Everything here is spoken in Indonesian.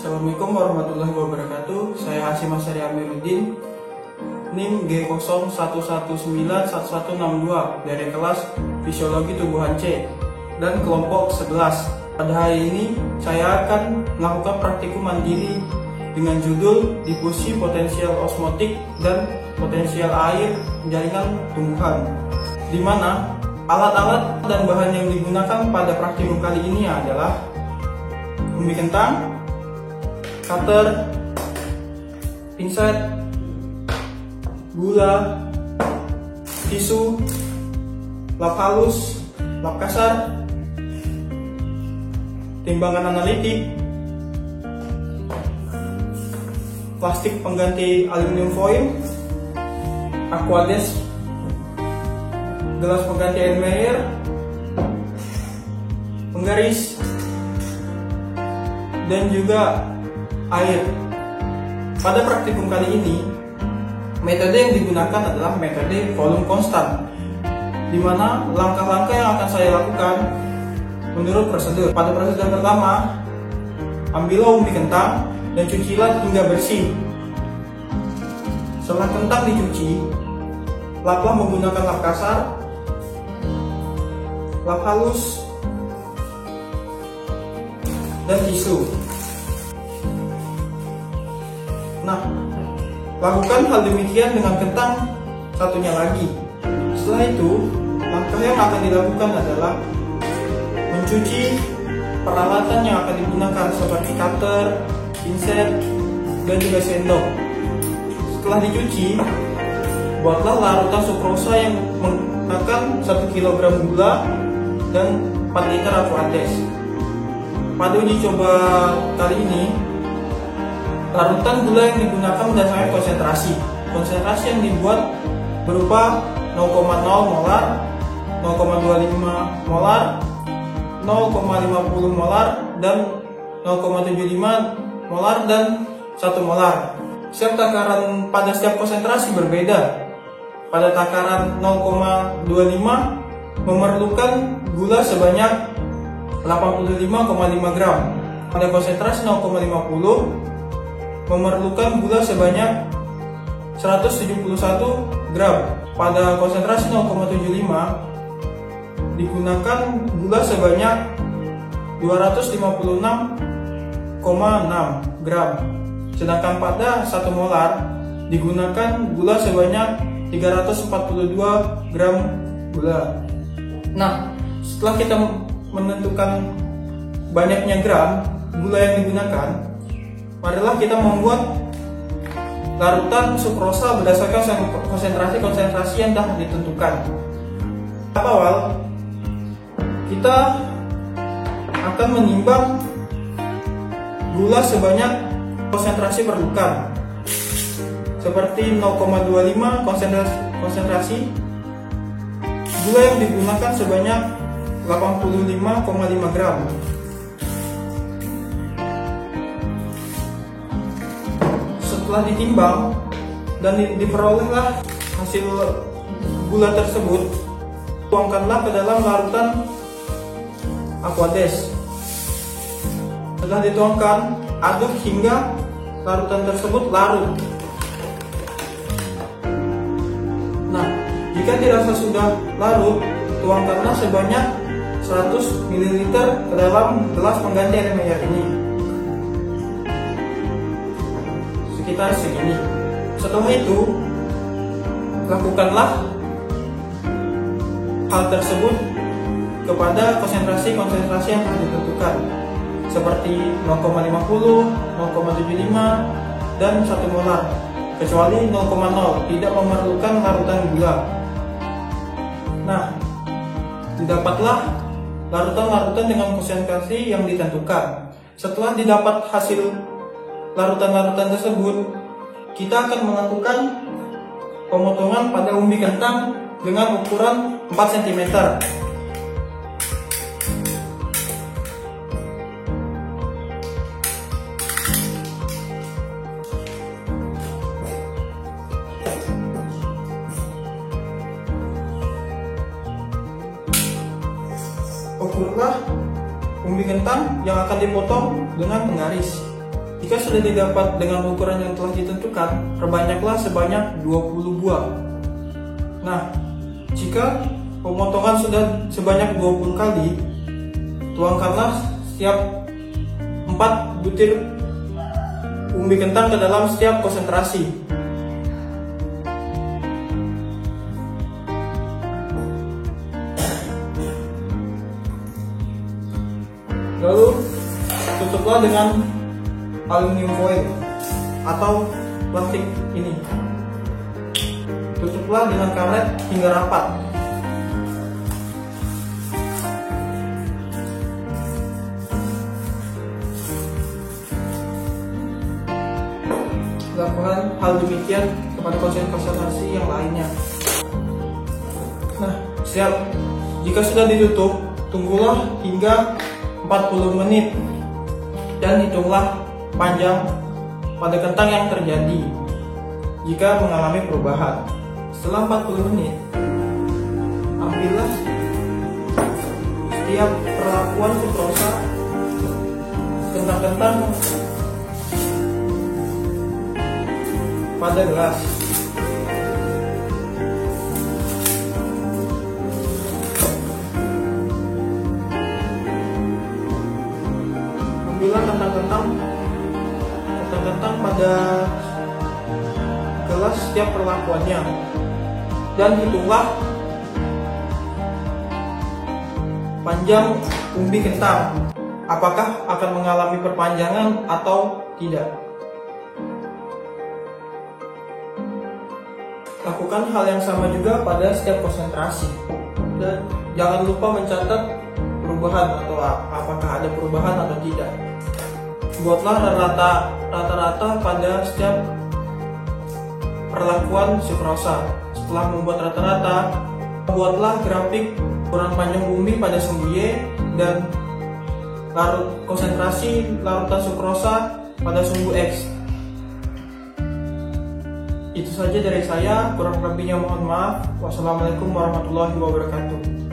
Assalamualaikum warahmatullahi wabarakatuh. Saya Hasyim Asyari Amiruddin, NIM G01191162 dari kelas Fisiologi Tumbuhan C dan kelompok 11. Pada hari ini saya akan melakukan praktikum mandiri dengan judul difusi potensial osmotik dan potensial air jaringan tumbuhan, di mana alat-alat dan bahan yang digunakan pada praktikum kali ini adalah umbi kentang, cutter, pinset, gula, tisu, lap halus, lap kasar, timbangan analitik, plastik pengganti aluminium foil, aquades, gelas pengganti Erlenmeyer, penggaris, dan juga air. Pada praktikum kali ini, metode yang digunakan adalah metode volume konstan, di mana langkah-langkah yang akan saya lakukan menurut prosedur. Pada prosedur pertama, ambillah umbi kentang dan cucilah hingga bersih. Setelah kentang dicuci, laplah menggunakan lap kasar, lap halus, dan tisu. Nah, lakukan hal demikian dengan kentang satunya lagi. Setelah itu, langkah yang akan dilakukan adalah mencuci peralatan yang akan digunakan seperti cutter, pinset, dan juga sendok. Setelah dicuci, buatlah larutan sukrosa yang menggunakan 1 kg gula dan 4 liter aquades. Pada uji coba kali ini, larutan gula yang digunakan berdasarkan konsentrasi. Konsentrasi yang dibuat berupa 0,0 molar, 0,25 molar, 0,50 molar, dan 0,75 molar, dan 1 molar. Setiap takaran pada setiap konsentrasi berbeda. Pada takaran 0,25 memerlukan gula sebanyak 85,5 gram. Pada konsentrasi 0,50 memerlukan gula sebanyak 171 gram. Pada konsentrasi 0,75 digunakan gula sebanyak 256,6 gram. Sedangkan pada 1 molar digunakan gula sebanyak 342 gram gula. Nah, setelah kita menentukan banyaknya gram gula yang digunakan, marilah kita membuat larutan sukrosa berdasarkan konsentrasi yang telah ditentukan. Tahap awal, kita akan menimbang gula sebanyak konsentrasi perlukan, seperti 0,25 konsentrasi. Gula yang digunakan sebanyak 85,5 gram. Setelah ditimbang dan diperolehlah hasil gula tersebut, tuangkanlah ke dalam larutan aquades. Setelah dituangkan, aduk hingga larutan tersebut larut. Nah, jika dirasa sudah larut, tuangkanlah sebanyak 100 ml ke dalam gelas pengganti Erlenmeyer ini, sekitar segini. Setelah itu, lakukanlah hal tersebut kepada konsentrasi yang telah ditentukan, seperti 0,50, 0,75, dan 1 molar, kecuali 0,0 tidak memerlukan larutan gula. Nah, didapatlah larutan-larutan dengan konsentrasi yang ditentukan. Setelah didapat hasil larutan-larutan tersebut, kita akan melakukan pemotongan pada umbi kentang dengan ukuran 4 cm. Ukurlah umbi kentang yang akan dipotong dengan penggaris. Jika sudah didapat dengan ukuran yang telah ditentukan, perbanyaklah sebanyak 20 buah. Nah, jika pemotongan sudah sebanyak 20 kali, tuangkanlah setiap 4 butir umbi kentang ke dalam setiap konsentrasi. Lalu tutuplah dengan aluminium foil atau plastik ini. Tutuplah dengan karet hingga rapat. Lakukan hal demikian kepada konsentrasi yang lainnya. Nah, siap. Jika sudah ditutup, tunggulah hingga 40 menit dan hitunglah panjang pada kentang yang terjadi jika mengalami perubahan. Setelah 40 menit, ambillah setiap perlakuan sukrosa kentang-kentang pada gelas. Ambillah kentang-kentang pada gelas setiap perlakuannya dan hitunglah panjang umbi kentang, apakah akan mengalami perpanjangan atau tidak. Lakukan hal yang sama juga pada setiap konsentrasi dan jangan lupa mencatat perubahan atau apakah ada perubahan atau tidak. Buatlah rata-rata pada setiap perlakuan sukrosa. Setelah membuat rata-rata, buatlah grafik ukuran panjang umbi pada sumbu Y dan konsentrasi larutan sukrosa pada sumbu X. Itu saja dari saya, kurang lebihnya mohon maaf. Wassalamualaikum warahmatullahi wabarakatuh.